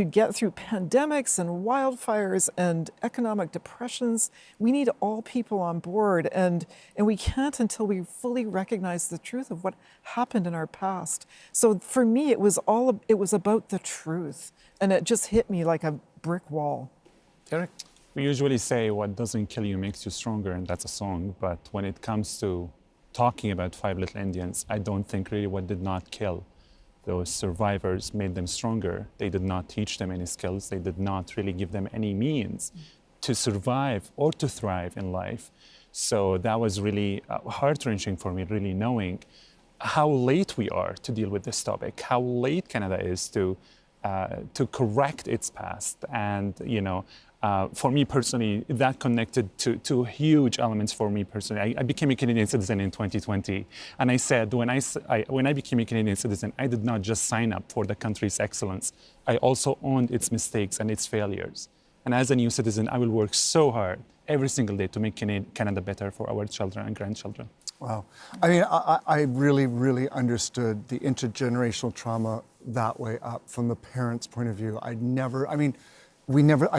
F: get through pandemics and wildfires and economic depressions. We need all people on board, and we can't until we fully recognize the truth of what happened in our past. So for me, it was about the truth, and it just hit me like a brick wall.
A: Derek?
E: We usually say what doesn't kill you makes you stronger, and that's a song. But when it comes to talking about Five Little Indians, I don't think really what did not kill those survivors made them stronger. They did not teach them any skills. They did not really give them any means to survive or to thrive in life. So that was really heart-wrenching for me, really knowing how late we are to deal with this topic, how late Canada is to correct its past. And, for me personally, that connected to huge elements for me personally. I became a Canadian citizen in 2020. And I said, when I became a Canadian citizen, I did not just sign up for the country's excellence. I also owned its mistakes and its failures. And as a new citizen, I will work so hard every single day to make Canada better for our children and grandchildren.
B: Wow. I mean, I really, really understood the intergenerational trauma that way up from the parents' point of view. I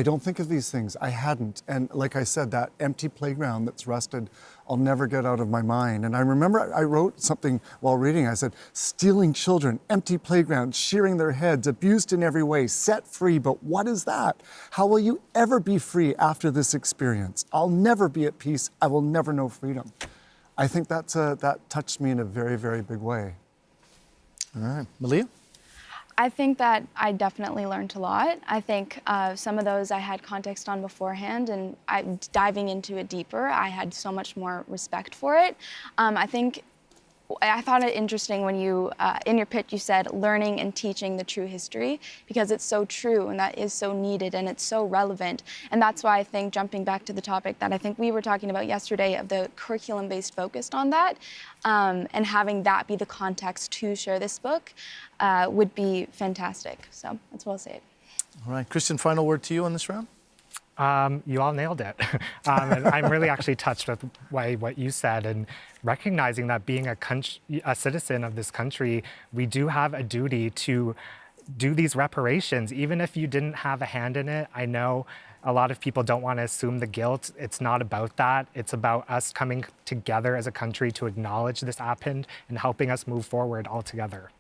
B: don't think of these things. I hadn't. And like I said, that empty playground that's rusted, I'll never get out of my mind. And I remember I wrote something while reading. I said, stealing children, empty playgrounds, shearing their heads, abused in every way, set free. But what is that? How will you ever be free after this experience? I'll never be at peace. I will never know freedom. I think that touched me in a very, very big way.
A: All right. Malia?
D: I think that I definitely learned a lot. I think some of those I had context on beforehand, and diving into it deeper, I had so much more respect for it. I thought it interesting when you, in your pitch, you said learning and teaching the true history, because it's so true and that is so needed and it's so relevant. And that's why I think, jumping back to the topic that I think we were talking about yesterday, of the curriculum-based focused on that, and having that be the context to share this book would be fantastic. So that's what I'll say.
A: All right, Kristen, final word to you on this round?
C: You all nailed it. And I'm really actually touched with what you said, and recognizing that being a citizen of this country, we do have a duty to do these reparations, even if you didn't have a hand in it. I know a lot of people don't want to assume the guilt. It's not about that. It's about us coming together as a country to acknowledge this happened and helping us move forward all together.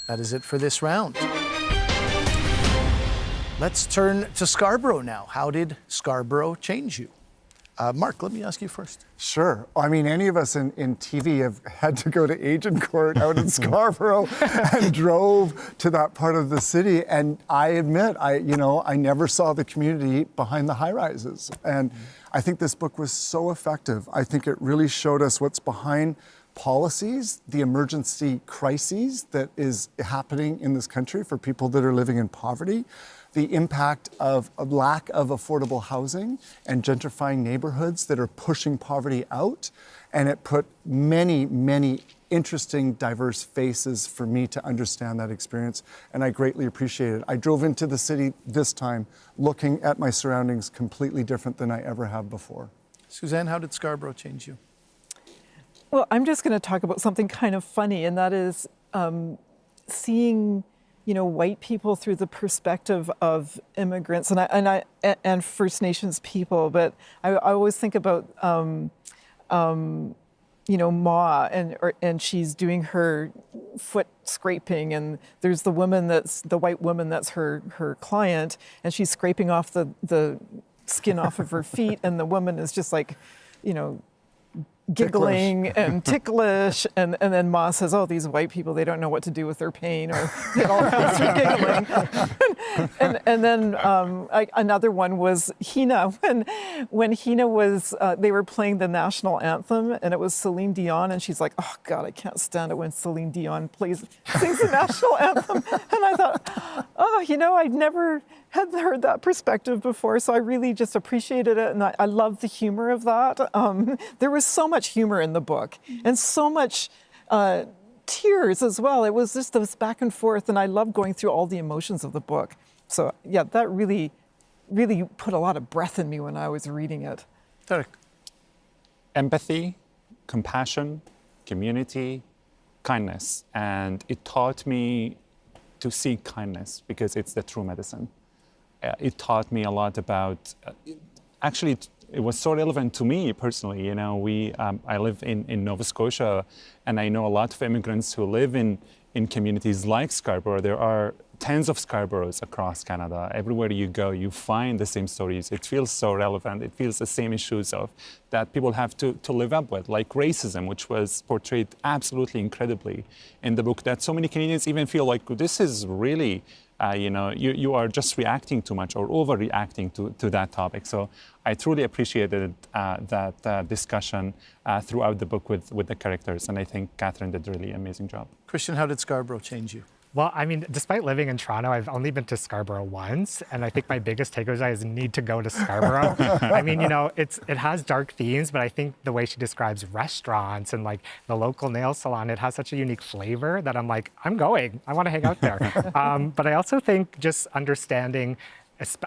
A: That is it for this round. Let's turn to Scarborough now. How did Scarborough change you? Mark, let me ask you first.
B: Sure. I mean, any of us in TV have had to go to agent court out in Scarborough and drove to that part of the city. And I admit, I never saw the community behind the high-rises. And I think this book was so effective. I think it really showed us what's behind policies, the emergency crises that is happening in this country for people that are living in poverty, the impact of a lack of affordable housing and gentrifying neighborhoods that are pushing poverty out. And it put many, many interesting, diverse faces for me to understand that experience, and I greatly appreciate it. I drove into the city this time looking at my surroundings completely different than I ever have before.
A: Suzanne, how did Scarborough change you?
F: Well, I'm just going to talk about something kind of funny, and that is seeing, white people through the perspective of immigrants and First Nations people. But I always think about, Ma, and she's doing her foot scraping, and there's the white woman that's her client, and she's scraping off the skin off of her feet, and the woman is just like, giggling and ticklish, and then Ma says, "Oh, these white people, they don't know what to do with their pain," or it all comes through giggling. and then another one was Hina, when Hina was, they were playing the national anthem, and it was Celine Dion, and she's like, "Oh God, I can't stand it when Celine Dion sings the national anthem." And I thought, I'd never had heard that perspective before, so I really just appreciated it, and I love the humor of that. There was so much humor in the book, and so much tears as well. It was just this back and forth, and I loved going through all the emotions of the book. So yeah, that really put a lot of breath in me when I was reading it.
E: Empathy, compassion, community, kindness. And it taught me to seek kindness because it's the true medicine. It taught me a lot about, actually, it was so relevant to me personally. You know, I live in Nova Scotia, and I know a lot of immigrants who live in communities like Scarborough. There are tens of Scarboroughs across Canada. Everywhere you go, you find the same stories. It feels so relevant. It feels the same issues that people have to live up with, like racism, which was portrayed absolutely incredibly in the book, that so many Canadians even feel like this is really, you are just reacting too much or overreacting to that topic. So I truly appreciated that discussion throughout the book with the characters, and I think Catherine did a really amazing job.
A: Christian, how did Scarborough change you?
C: Well, I mean, despite living in Toronto, I've only been to Scarborough once, and I think my biggest takeaway is need to go to Scarborough. I mean, it has dark themes, but I think the way she describes restaurants and like the local nail salon, it has such a unique flavor that I'm like, I'm going. I want to hang out there. But I also think just understanding,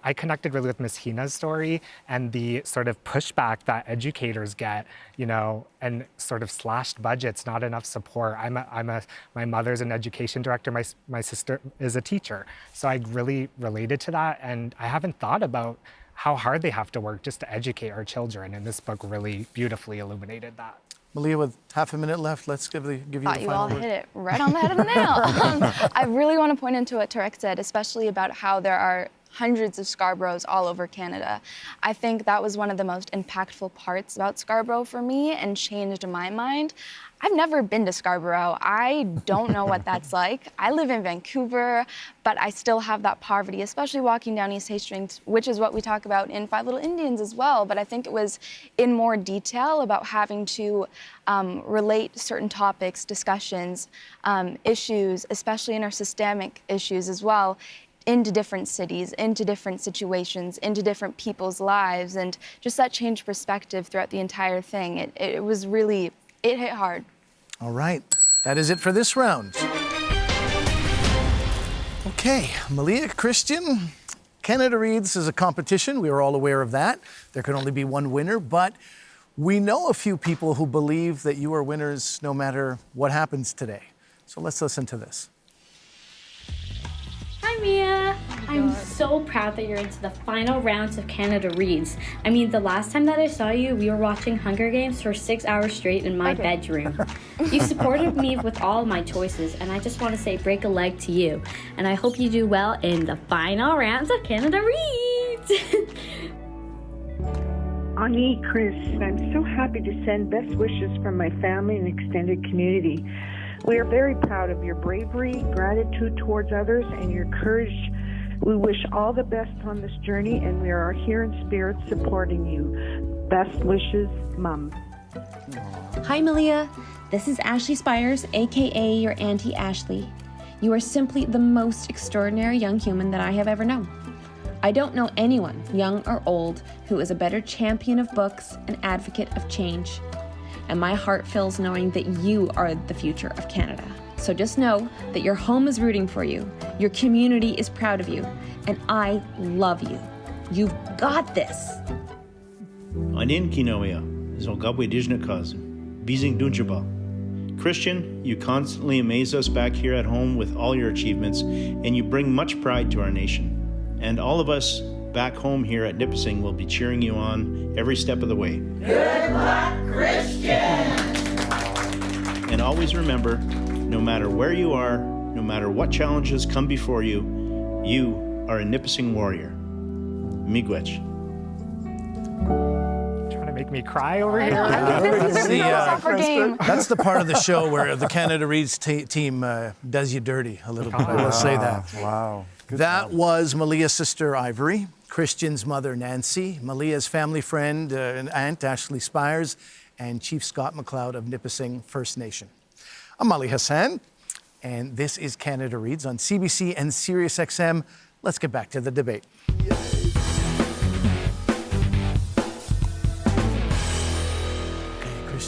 C: I connected really with Miss Hina's story and the sort of pushback that educators get, and sort of slashed budgets, not enough support. My mother's an education director. My sister is a teacher. So I really related to that. And I haven't thought about how hard they have to work just to educate our children. And this book really beautifully illuminated that.
A: Malia, with half a minute left, let's give you the final word.
D: You all hit it right on the head of the nail. I really want to point into what Tarek said, especially about how there are hundreds of Scarboroughs all over Canada. I think that was one of the most impactful parts about Scarborough for me and changed my mind. I've never been to Scarborough. I don't know what that's like. I live in Vancouver, but I still have that poverty, especially walking down East Hastings, which is what we talk about in Five Little Indians as well. But I think it was in more detail about having to relate certain topics, discussions, issues, especially in our systemic issues as well, into different cities, into different situations, into different people's lives, and just that changed perspective throughout the entire thing. It was really, it hit hard.
A: All right, that is it for this round. Okay, Malia, Christian, Canada Reads is a competition. We are all aware of that. There can only be one winner, but we know a few people who believe that you are winners no matter what happens today. So let's listen to this.
Q: Hi, Mia. I'm so proud that you're into the final rounds of Canada Reads. I mean, the last time that I saw you, we were watching Hunger Games for 6 hours straight in my bedroom. You supported me with all my choices, and I just want to say break a leg to you. And I hope you do well in the final rounds of Canada Reads.
R: Ani, Chris, I'm so happy to send best wishes from my family and extended community. We are very proud of your bravery, gratitude towards others, and your courage. We wish all the best on this journey, and we are here in spirit supporting you. Best wishes, Mum.
S: Hi, Malia. This is Ashley Spires, aka your Auntie Ashley. You are simply the most extraordinary young human that I have ever known. I don't know anyone, young or old, who is a better champion of books and advocate of change. And my heart fills knowing that you are the future of Canada. So just know that your home is rooting for you, your community is proud of you, and I love you. You've got this.
T: Anin Kinoia, Zolgabwe Dijnakaz, Bizing Dunjaba. Christian, you constantly amaze us back here at home with all your achievements, and you bring much pride to our nation. And all of us back home here at Nipissing will be cheering you on every step of the way.
U: Good luck, Christian!
T: And always remember, no matter where you are, no matter what challenges come before you, you are a Nipissing warrior. Miigwech.
C: Trying to make me cry over here.
A: That's the part of the show where the Canada Reads team does you dirty a little bit. I will say that.
B: Wow.
A: That was Malia's sister, Ivory, Christian's mother, Nancy, Malia's family friend and aunt, Ashley Spires, and Chief Scott McLeod of Nipissing First Nation. I'm Ali Hassan, and this is Canada Reads on CBC and SiriusXM. Let's get back to the debate. Okay,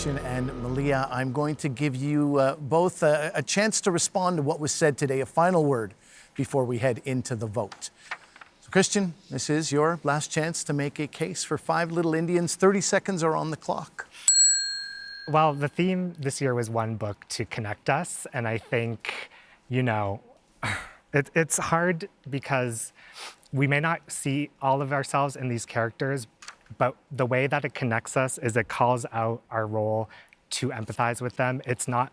A: Christian and Malia. I'm going to give you both a chance to respond to what was said today, a final word before we head into the vote. So Christian, this is your last chance to make a case for Five Little Indians. 30 seconds are on the clock.
C: Well, the theme this year was one book to connect us, and I think, it's hard because we may not see all of ourselves in these characters, but the way that it connects us is it calls out our role to empathize with them. It's not,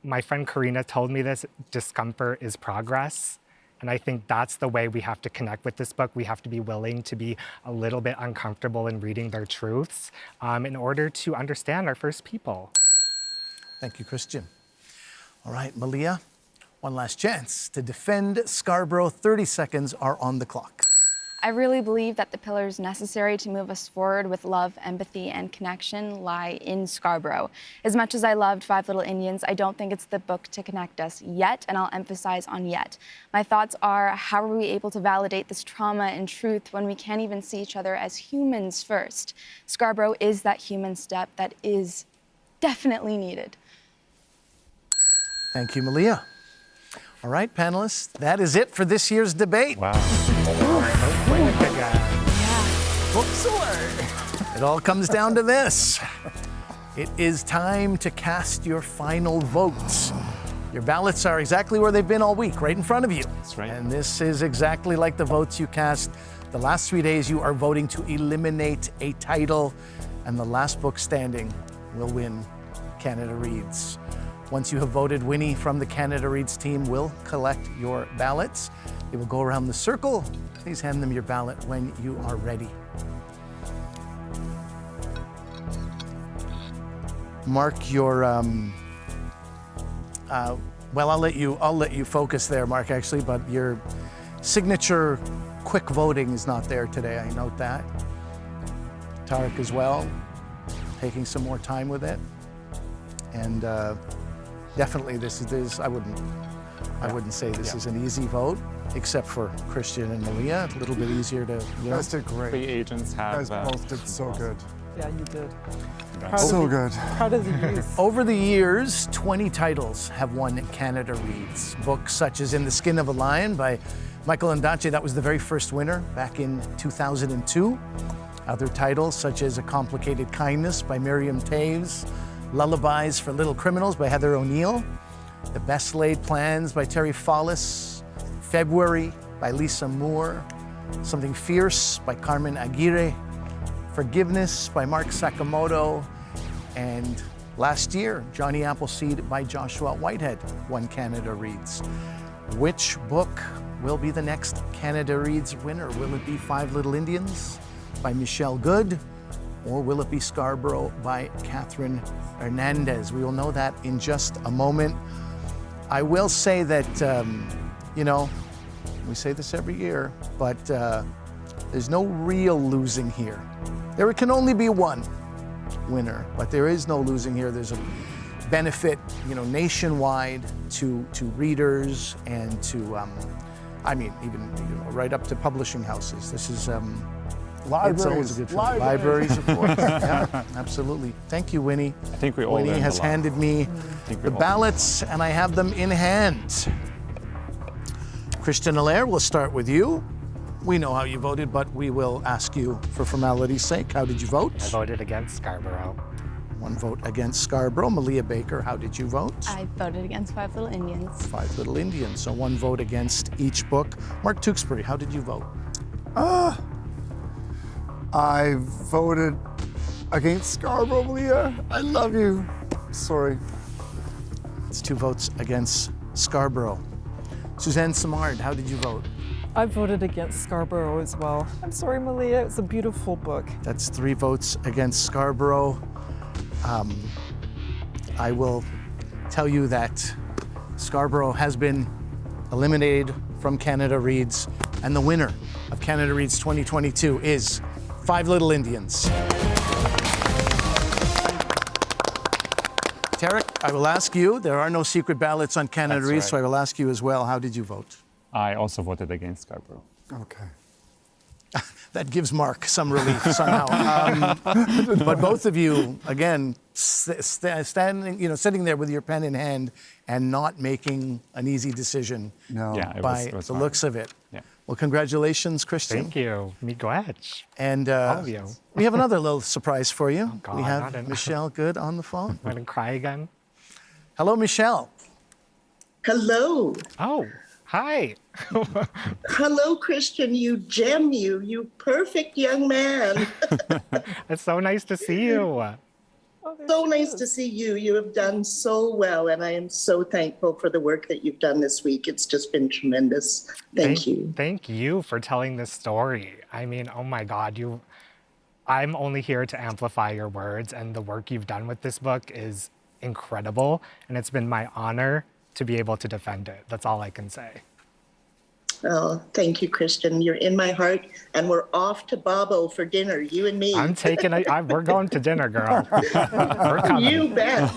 C: my friend Karina told me this, discomfort is progress. And I think that's the way we have to connect with this book. We have to be willing to be a little bit uncomfortable in reading their truths in order to understand our first people.
A: Thank you, Christian. All right, Malia, one last chance to defend Scarborough. 30 seconds are on the clock.
D: I really believe that the pillars necessary to move us forward with love, empathy, and connection lie in Scarborough. As much as I loved Five Little Indians, I don't think it's the book to connect us yet, and I'll emphasize on yet. My thoughts are, how are we able to validate this trauma and truth when we can't even see each other as humans first? Scarborough is that human step that is definitely needed.
A: Thank you, Malia. All right, panelists, that is it for this year's debate.
C: Wow.
A: Books away. It all comes down to this. It is time to cast your final votes. Your ballots are exactly where they've been all week, right in front of you.
E: That's right.
A: And this is exactly like the votes you cast the last 3 days. You are voting to eliminate a title, and the last book standing will win Canada Reads. Once you have voted, Winnie from the Canada Reads team will collect your ballots. They will go around the circle. Please hand them your ballot when you are ready. Mark your, well, I'll let you focus there, Mark, actually, but your signature quick voting is not there today. I note that. Tarek as well, taking some more time with it. And definitely this is, I wouldn't say this is an easy vote, except for Christian and Malia. A little bit easier to,
B: You guys did great.
E: The agents have.
B: You guys both did so good.
F: Yeah, you did.
B: So good.
F: Proud of the youth.
A: Over the years, 20 titles have won Canada Reads. Books such as In the Skin of a Lion by Michael Ondaatje, that was the very first winner back in 2002. Other titles such as A Complicated Kindness by Miriam Taves, Lullabies for Little Criminals by Heather O'Neill, The Best Laid Plans by Terry Follis, February by Lisa Moore, Something Fierce by Carmen Aguirre, Forgiveness by Mark Sakamoto, and last year, Johnny Appleseed by Joshua Whitehead won Canada Reads. Which book will be the next Canada Reads winner? Will it be Five Little Indians by Michelle Good, or will it be Scarborough by Catherine Hernandez? We will know that in just a moment. I will say that, we say this every year, but there's no real losing here. There can only be one winner, but there is no losing here. There's a benefit, nationwide to readers and to, even right up to publishing houses. This is
B: Libraries.
A: It's always a good feeling. Libraries, of course. Yeah, absolutely. Thank you, Winnie.
E: I think we all
A: Winnie
E: learned
A: has
E: a lot.
A: handed me the ballots, and I have them in hand. Christian Allaire, we'll start with you. We know how you voted, but we will ask you for formality's sake. How did you vote?
C: I voted against Scarborough.
A: One vote against Scarborough. Malia Baker, how did you vote?
D: I voted against Five Little Indians.
A: Five Little Indians, so one vote against each book. Mark Tewksbury, how did you vote?
B: I voted against Scarborough, Malia. I love you. Sorry.
A: It's 2 votes against Scarborough. Suzanne Simard, how did you vote?
F: I voted against Scarborough as well. I'm sorry, Malia. It's a beautiful book.
A: That's 3 votes against Scarborough. I will tell you that Scarborough has been eliminated from Canada Reads, and the winner of Canada Reads 2022 is Five Little Indians. Tarek, I will ask you, there are no secret ballots on Canada
E: That's
A: Reads,
E: right.
A: so I will ask you as well, how did you vote?
E: I also voted against Scarborough.
B: Okay.
A: That gives Mark some relief somehow. But both of you, again, standing, sitting there with your pen in hand and not making an easy decision by the looks of it.
E: Yeah.
A: Well, congratulations, Christian.
C: Thank you. Miigwech.
A: And
C: all of you.
A: We have another little surprise for you.
C: Oh, God,
A: we have Michelle Good on the phone.
C: I'm going to cry again.
A: Hello, Michelle.
G: Hello.
C: Oh, hi.
G: Hello, Christian. You gem, you perfect young man.
C: It's so nice to see you.
G: So nice to see you. You have done so well, and I am so thankful for the work that you've done this week. It's just been tremendous. Thank you.
C: Thank you for telling this story. I mean, oh my God, I'm only here to amplify your words, and the work you've done with this book is incredible, and it's been my honor to be able to defend it. That's all I can say.
G: Oh, thank you, Christian. You're in my heart, and we're off to Bobo for dinner, you and me.
C: I'm taking it. We're going to dinner, girl. We're coming.
G: You bet.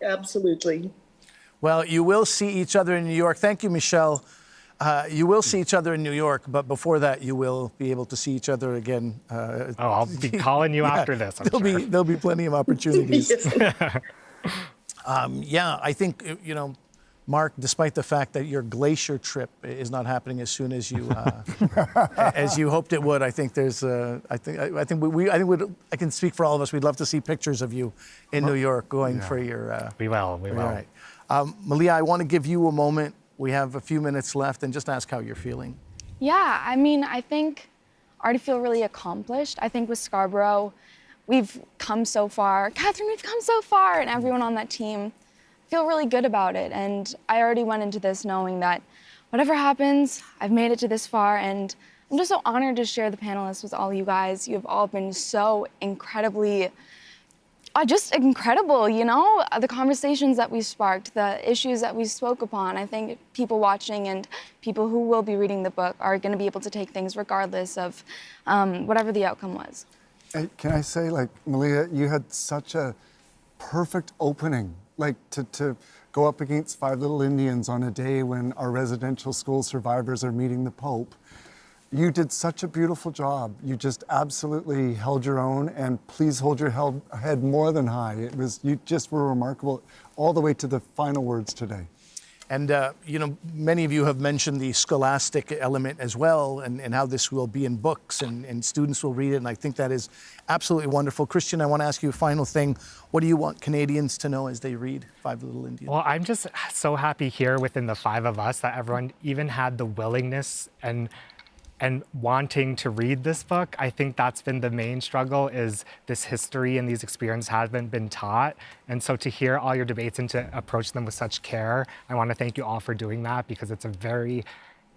G: Absolutely.
A: Well, you will see each other in New York. Thank you, Michelle. You will see each other in New York, but before that, you will be able to see each other again.
C: I'll be calling you after this, I'm sure.
A: There'll be plenty of opportunities. I think, Mark, despite the fact that your glacier trip is not happening as soon as you as you hoped it would, I think there's I can speak for all of us. We'd love to see pictures of you in New York going for your.
C: We will.
A: Right. Malia, I want to give you a moment. We have a few minutes left, and just ask how you're feeling.
D: Yeah, I mean, I think I already feel really accomplished. I think with Scarborough, we've come so far. Catherine, we've come so far, and everyone on that team feel really good about it. And I already went into this knowing that whatever happens, I've made it to this far, and I'm just so honored to share the panelists with all you guys. You have all been so incredibly, just incredible, the conversations that we sparked, the issues that we spoke upon. I think people watching and people who will be reading the book are going to be able to take things regardless of whatever the outcome was.
B: Hey, can I say, Malia, you had such a perfect opening, to go up against Five Little Indians on a day when our residential school survivors are meeting the Pope. You did such a beautiful job. You just absolutely held your own, and please hold your head more than high. You just were remarkable all the way to the final words today.
A: And, many of you have mentioned the scholastic element as well, and how this will be in books, and students will read it, and I think that is absolutely wonderful. Christian, I want to ask you a final thing. What do you want Canadians to know as they read Five Little Indians?
C: Well, I'm just so happy here within the five of us that everyone even had the willingness and wanting to read this book. I think that's been the main struggle, is this history and these experiences haven't been taught. And so to hear all your debates and to approach them with such care, I want to thank you all for doing that, because it's a very,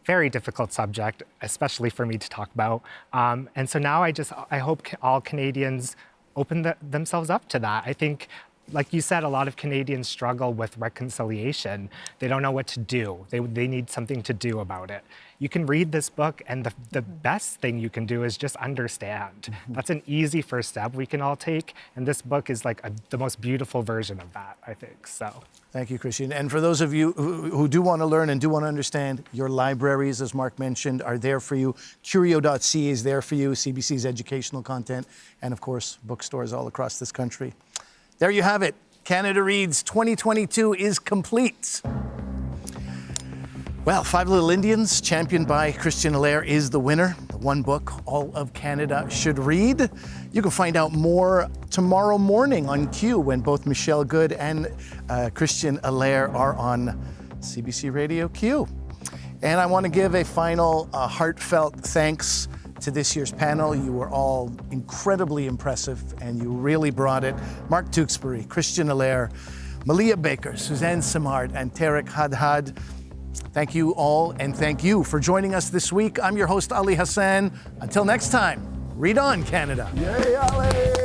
C: very difficult subject, especially for me to talk about. And so now I hope all Canadians open themselves up to that. I think, like you said, a lot of Canadians struggle with reconciliation. They don't know what to do. They need something to do about it. You can read this book, and the best thing you can do is just understand. That's an easy first step we can all take, and this book is the most beautiful version of that, I think, so.
A: Thank you, Christian. And for those of you who do want to learn and do want to understand, your libraries, as Mark mentioned, are there for you. Curio.ca is there for you, CBC's educational content, and of course, bookstores all across this country. There you have it. Canada Reads 2022 is complete. Well, Five Little Indians, championed by Christian Allaire, is the winner. The one book all of Canada should read. You can find out more tomorrow morning on Q, when both Michelle Good and Christian Allaire are on CBC Radio Q. And I want to give a final heartfelt thanks to this year's panel. You were all incredibly impressive, and you really brought it. Mark Tewksbury, Christian Allaire, Malia Baker, Suzanne Simard, and Tarek Hadhad. Thank you all, and thank you for joining us this week. I'm your host, Ali Hassan. Until next time, read on, Canada.
B: Yay, Ali!